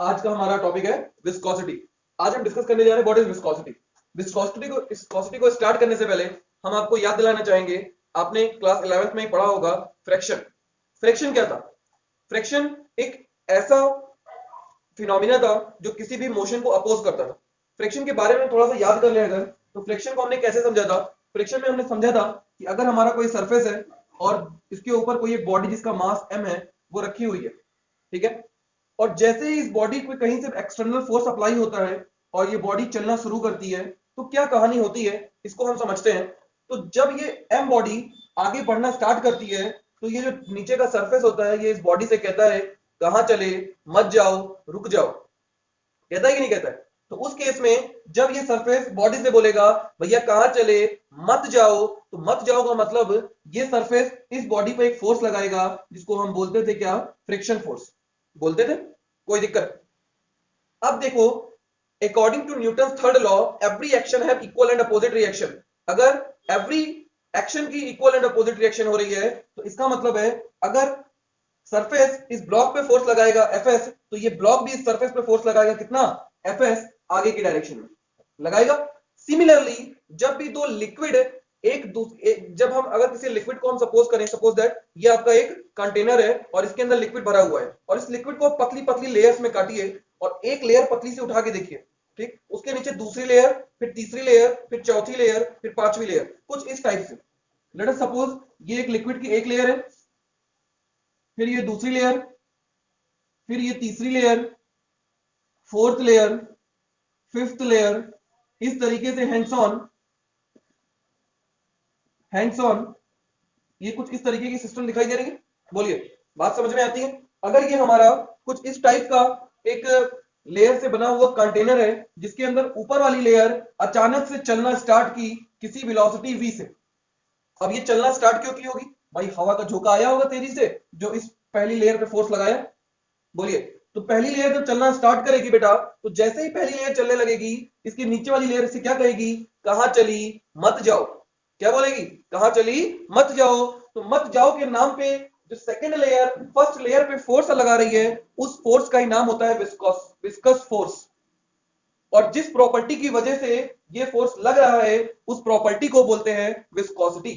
आज का हमारा टॉपिक है विस्कोसिटी। आज हम डिस्कस करने जा रहे हैं व्हाट इज विस्कोसिटी। विस्कोसिटी को स्टार्ट करने से पहले हम आपको याद दिलाना चाहेंगे, आपने क्लास 11th में पढ़ा होगा फ्रैक्शन। फ्रैक्शन क्या था? फ्रैक्शन एक ऐसा फिनोमिना था जो किसी भी मोशन को अपोज करता था। फ्रैक्शन के बारे में थोड़ा सा याद कर ले अगर, तो फ्रैक्शन को हमने कैसे समझा था? फ्रैक्शन में हमने समझा था कि अगर हमारा कोई सरफेस है और इसके ऊपर कोई एक बॉडी जिसका मास m है वो रखी हुई है, ठीक है, और जैसे ही इस बॉडी को कहीं से एक्सटर्नल फोर्स अप्लाई होता है और ये बॉडी चलना शुरू करती है, तो क्या कहानी होती है इसको हम समझते हैं। तो जब ये m बॉडी आगे बढ़ना स्टार्ट करती है तो ये जो नीचे का सरफेस होता है ये इस बॉडी से कहता है कहां चले, मत जाओ, रुक जाओ। कहता है कि नहीं कहता है? तो उस केस में जब ये सरफेस बॉडी से बोलेगा भैया कहां चले, मत जाओ, तो मत जाओ का मतलब ये सरफेस इस बॉडी पे एक फोर्स लगाएगा जिसको हम बोलते थे क्या? फ्रिक्शन फोर्स बोलते थे। कोई दिक्कत? अब देखो, according to Newton third law every action have equal and opposite reaction. अगर एवरी एक्शन की इक्वल एंड अपोजिट रिएक्शन हो रही है तो इसका मतलब है अगर सरफेस इस ब्लॉक पे फोर्स लगाएगा Fs, तो ये ब्लॉक भी इस सरफेस पे फोर्स लगाएगा कितना? Fs, आगे की डायरेक्शन में लगाएगा। सिमिलरली जब भी दो लिक्विड जब हम अगर किसी लिक्विड को हम सपोज करें, सपोज दैट ये आपका एक कंटेनर है और इसके अंदर लिक्विड भरा हुआ है और इस लिक्विड को पतली पतली लेयर्स में काटिए और एक लेयर पतली से उठा के देखिए, ठीक, उसके नीचे दूसरी लेयर, फिर तीसरी लेयर, फिर चौथी लेयर, फिर पांचवी लेयर, कुछ इस टाइप से। लेट अस सपोज ये एक लिक्विड की एक लेयर है, फिर ये दूसरी लेयर, फिर ये तीसरी layer, fourth layer, fifth layer, इस तरीके से हैंड्स ऑन ये कुछ इस तरीके की सिस्टम दिखाई दे रही है। बोलिए, बात समझ में आती है? अगर ये हमारा कुछ इस टाइप का एक लेयर से बना हुआ कंटेनर है जिसके अंदर ऊपर वाली लेयर अचानक से चलना स्टार्ट की किसी वेलोसिटी v से। अब ये चलना स्टार्ट क्यों की होगी भाई? हवा का झोंका आया होगा तेजी से जो इस पहली लेयर पे फोर्स लगाया। बोलिए, तो पहली लेयर जब चलना स्टार्ट करेगी बेटा, तो जैसे ही पहली लेयर चलने लगेगी इसकी नीचे वाली लेयर से क्या कहेगी? कहां चली, मत जाओ। क्या बोलेगी? कहां चली, मत जाओ। तो मत जाओ के नाम पे जो सेकंड लेयर फर्स्ट लेयर पे फोर्स लगा रही है उस फोर्स का ही नाम होता है विस्कस फोर्स। और जिस प्रॉपर्टी की वजह से ये फोर्स लग रहा है उस प्रॉपर्टी को बोलते हैं विस्कोसिटी।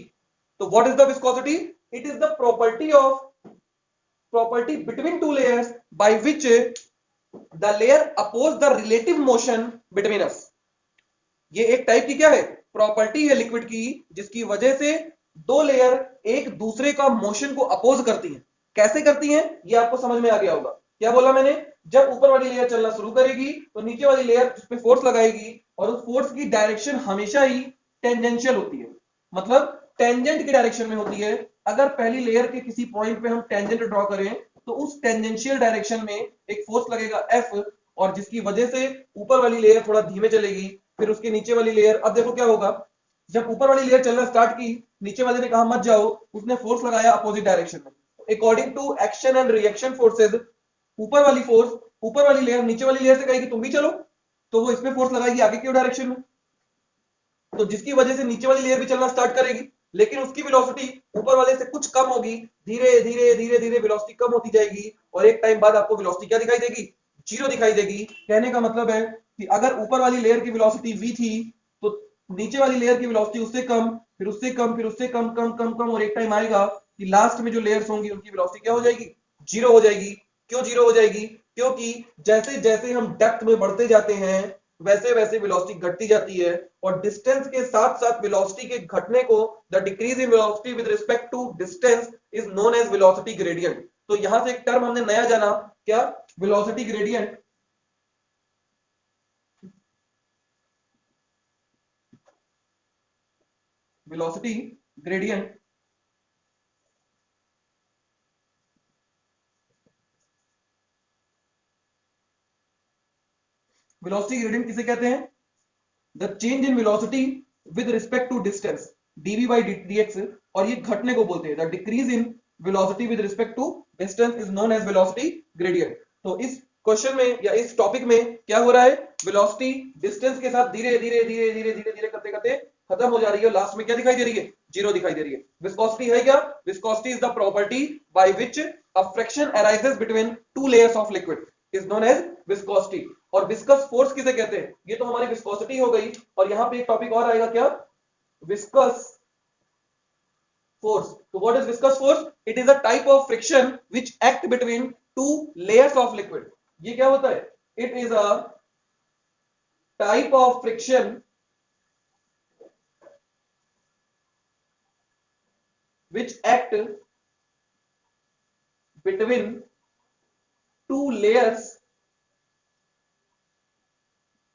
तो what is the viscosity? It is the property between two layers by which the layer oppose the relative motion between us। ये एक टाइप की क्या है? प्रॉपर्टी है लिक्विड की जिसकी वजह से दो लेयर एक दूसरे का मोशन को अपोज करती हैं। कैसे करती हैं ये आपको समझ में आ गया होगा। क्या बोला मैंने? जब ऊपर वाली लेयर चलना शुरू करेगी तो नीचे वाली लेयर उस पर फोर्स लगाएगी और उस फोर्स की डायरेक्शन हमेशा ही टेंजेंशियल होती है, मतलब टेंजेंट की डायरेक्शन में होती है। अगर पहली लेयर के किसी पॉइंट पे हम टेंजेंट ड्रॉ करें तो उस टेंजेंशियल डायरेक्शन में एक फोर्स लगेगा F और जिसकी वजह से ऊपर वाली लेयर थोड़ा धीमे चलेगी, फिर उसके नीचे वाली लेयर। अब देखो क्या होगा, जब ऊपर वाली लेयर चलना स्टार्ट की, नीचे वाले ने कहा मत जाओ, उसने फोर्स लगाया अपोजिट डायरेक्शन में। According to action and reaction forces, ऊपर वाली लेयर नीचे वाली लेयर से कहेगी तुम भी चलो, तो वो इसमें फोर्स लगाएगी आगे की डायरेक्शन में, तो जिसकी वजह से नीचे वाली लेयर भी चलना स्टार्ट करेगी, लेकिन उसकी वेलोसिटी ऊपर वाले से कुछ कम होगी। धीरे धीरे धीरे धीरे वेलोसिटी कम होती जाएगी और एक टाइम बाद आपको वेलोसिटी क्या दिखाई देगी? जीरो दिखाई देगी। कहने का मतलब है कि अगर ऊपर वाली लेयर की वेलोसिटी v थी तो नीचे वाली लेयर की वेलोसिटी उससे कम, फिर उससे कम, फिर उससे कम, कम कम कम, और एक टाइम आएगा कि लास्ट में जो लेयर्स होंगी उनकी वेलोसिटी क्या हो जाएगी? जीरो हो जाएगी। क्यों जीरो हो जाएगी? क्योंकि जैसे जैसे हम डेप्थ में बढ़ते जाते हैं वैसे वैसे वेलोसिटी घटती जाती है और डिस्टेंस के साथ साथ वेलोसिटी के घटने को, the decrease in velocity with respect to distance is known as velocity gradient. तो यहां से एक टर्म हमने नया जाना, क्या? Velocity gradient. Velocity gradient velocity gradient किसे कहते हैं? The change in velocity with respect to distance dv by dx, और ये घटने को बोलते हैं the decrease in velocity with respect to distance is known as velocity gradient. तो इस क्वेश्चन में या इस टॉपिक में क्या हो रहा है? वेलोसिटी डिस्टेंस के साथ धीरे धीरे धीरे धीरे धीरे धीरे करते करते खत्म हो जा रही है, लास्ट में क्या दिखाई दे रही है? जीरो दिखाई दे रही है। विस्कोसिटी है क्या? Viscosity is the property by which a friction arises between two layers of liquid. Is known as viscosity. और विस्कस फोर्स किसे कहते हैं? ये तो हमारी विस्कोसिटी हो गई, और यहां पे एक टॉपिक और आएगा, क्या? Viscous force. So what is viscous force? It is a type of friction which act between two layers of liquid. ये क्या होता है? It is a type of friction which act between two layers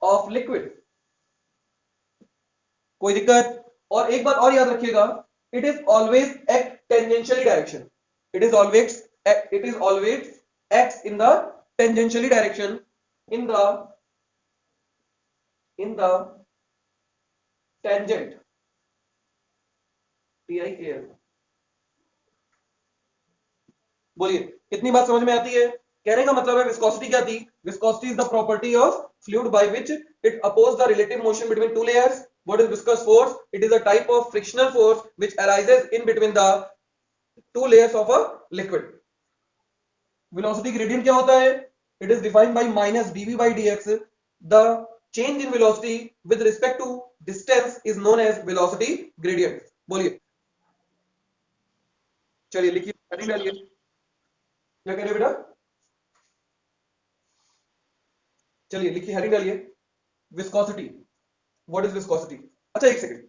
of liquid. कोई दिक्कत? और एक बात और याद रखिएगा, it is always act tangentially direction. It is always acts in the tangentially direction, in the tangent. TIAL. बोलिए, कितनी बात समझ में आती है? कहने का मतलब है विस्कोसिटी क्या थी? Viscosity is the property of fluid by which it oppose the relative motion between two layers. What is viscous force? It is a type of frictional force which arises in between the two layers of a liquid. Velocity gradient क्या होता है? It is defined by minus dv by dx. The change in velocity with respect to distance is known as velocity gradient. बोलिए, चलिए लिखिए, heading डालिए. क्या कह रहे बेटा? चलिए लिखिए, हेडिंग डालिए, विस्कोसिटी. What is viscosity? अच्छा एक सेकंड,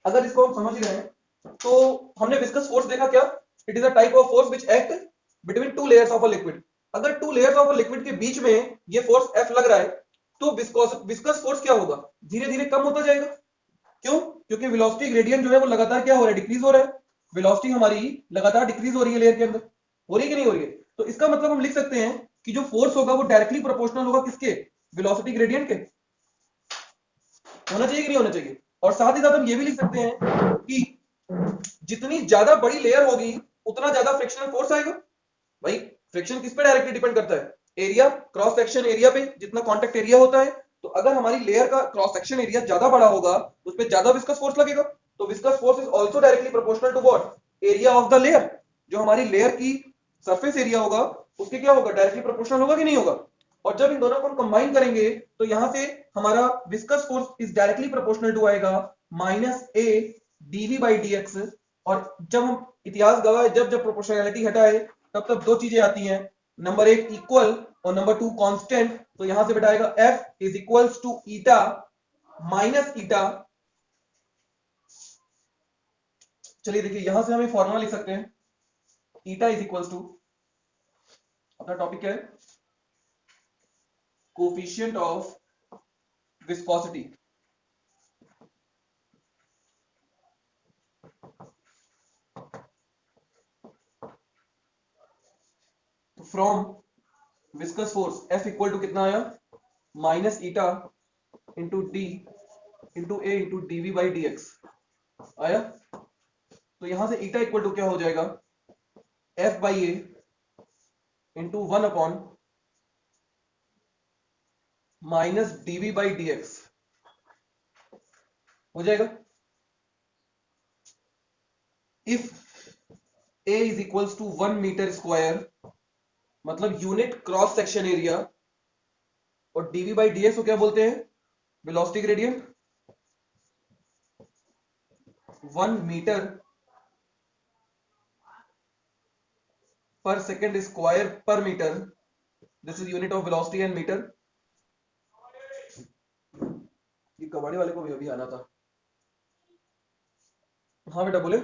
अगर इसको हम समझ रहे हैं तो हमने विस्कस फोर्स देखा क्या? It is a type of force which act between two layers of a liquid. अगर two layers of a liquid के बीच में ये फोर्स F लग रहा है तो विस्कस फोर्स क्या होगा? धीरे धीरे कम होता जाएगा. क्यों? क्योंकि वेलोसिटी ग्रेडियंट जो है वो लगातार क्या हो रहा है? डिक्रीज हो रहा है. वेलोसिटी हमारी लगातार डिक्रीज हो रही है लेयर के अंदर. हो रही है कि नहीं हो रही है? तो इसका मतलब हम लिख सकते हैं कि जो फोर्स होगा वो डायरेक्टली प्रोपोर्शनल होगा किसके? वेलोसिटी ग्रेडियंट के. होना चाहिए कि नहीं होना चाहिए? और साथ ही साथ हम ये भी लिख सकते हैं कि जितनी ज्यादा बड़ी लेयर होगी उतना ज्यादा फ्रिक्शनल फोर्स आएगा. भाई फ्रिक्शन किस पे डायरेक्टली डिपेंड करता है? एरिया, क्रॉस सेक्शन एरिया पे, जितना कांटेक्ट एरिया होता है. तो अगर हमारी लेयर का क्रॉस सेक्शन एरिया ज्यादा बड़ा होगा उस पर ज्यादा विस्कस फोर्स लगेगा. तो viscous force is also directly proportional to what? Area of the layer. जो हमारी लेयर की सरफेस एरिया होगा उसके क्या होगा? डायरेक्टली प्रोपोर्शनल होगा कि नहीं होगा? और जब इन दोनों को हम कंबाइन करेंगे तो यहां से हमारा viscous force is directly proportional to आएगा minus A dv by d x. और जब हम इतिहास गवाए, जब जब प्रोपोर्शनैलिटी हटाए तब तब दो चीजें आती हैं, नंबर एक इक्वल और नंबर टू कांस्टेंट. तो यहां से बैठाएगा F is equals to eta minus eta. चलिए देखिए, यहां से हम एक फॉर्मूला लिख सकते हैं, ईटा इज इक्वल्स टू, अपना टॉपिक क्या है? Coefficient of viscosity. तो from viscous force F equal to कितना आया? Minus eta into d into A into dv by d x आया. तो यहां से ईटा इक्वल टू क्या हो जाएगा? F by A into 1 upon minus dv by d x हो जाएगा. If A is equals to 1 metre square, मतलब यूनिट क्रॉस सेक्शन एरिया, और डीवी बाई डी एक्स को क्या बोलते हैं? Velocity gradient. 1 मीटर पर सेकेंड स्क्वायर पर metre, this is unit of velocity and metre. ये कबाड़ी वाले को भी अभी आना था. हाँ बेटा बोले,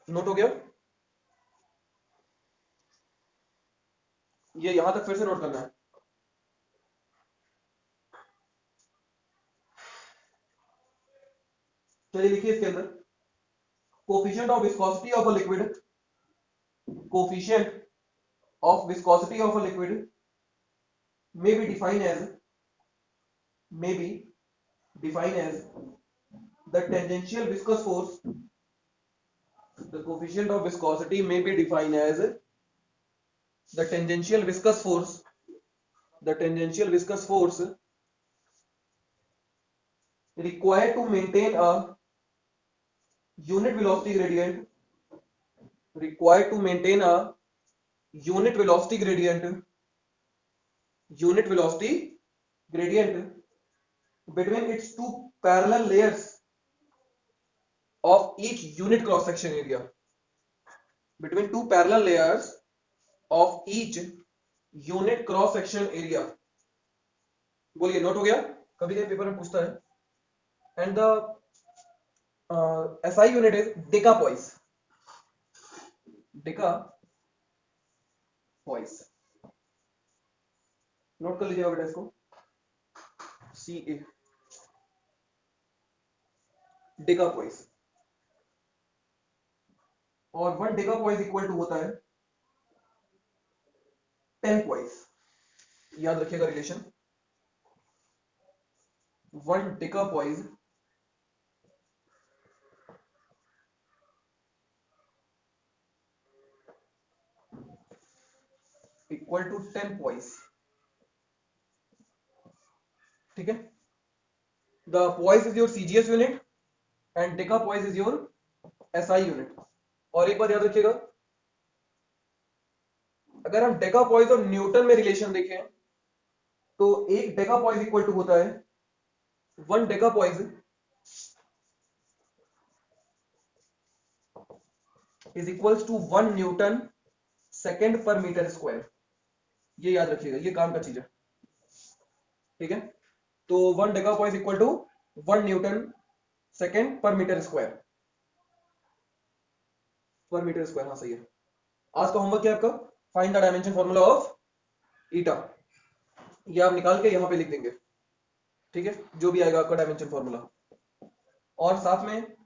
नोट हो गया? ये यहां तक फिर से नोट करना है. चलिए लिखिए इसके अंदर, coefficient of viscosity of a liquid, coefficient of viscosity of a liquid may be defined as the tangential viscous force. The coefficient of viscosity may be defined as the tangential viscous force. The tangential viscous force required to maintain a unit velocity gradient. Required to maintain a unit velocity gradient unit velocity gradient between its two parallel layers of each unit cross section area, between two parallel layers of each unit cross section area. बोलिए note हो गया, कभी कभी paper में पूछता है. And the SI unit is decapoise. Decapoise note कर लीजिएगा बेटा इसको. CA डेकापॉइस. और 1 डेकापॉइस इक्वल टू होता है 10 पॉइस. याद रखिएगा relation. 1 decapoise equal to 10 poise. ठीक है. The poise is your CGS unit and decapoise is your SI unit. और एक बात याद रखिएगा, अगर हम डेकापॉइस और न्यूटन में रिलेशन देखें तो एक डेकापॉइस इक्वल टू होता है 1 decapoise is equals to 1 newton second per metre square. ये याद रखिएगा, ये काम का चीज है. ठीक है. तो 1 decapoise equal to 1 newton second per metre square. पर मीटर स्क्वायर, हाँ सही है. आज का होमवर्क क्या है आपका? Find the dimension formula of eta. ये आप निकाल के यहां पे लिख देंगे. ठीक है, जो भी आएगा आपका डायमेंशन फॉर्मूला. और साथ में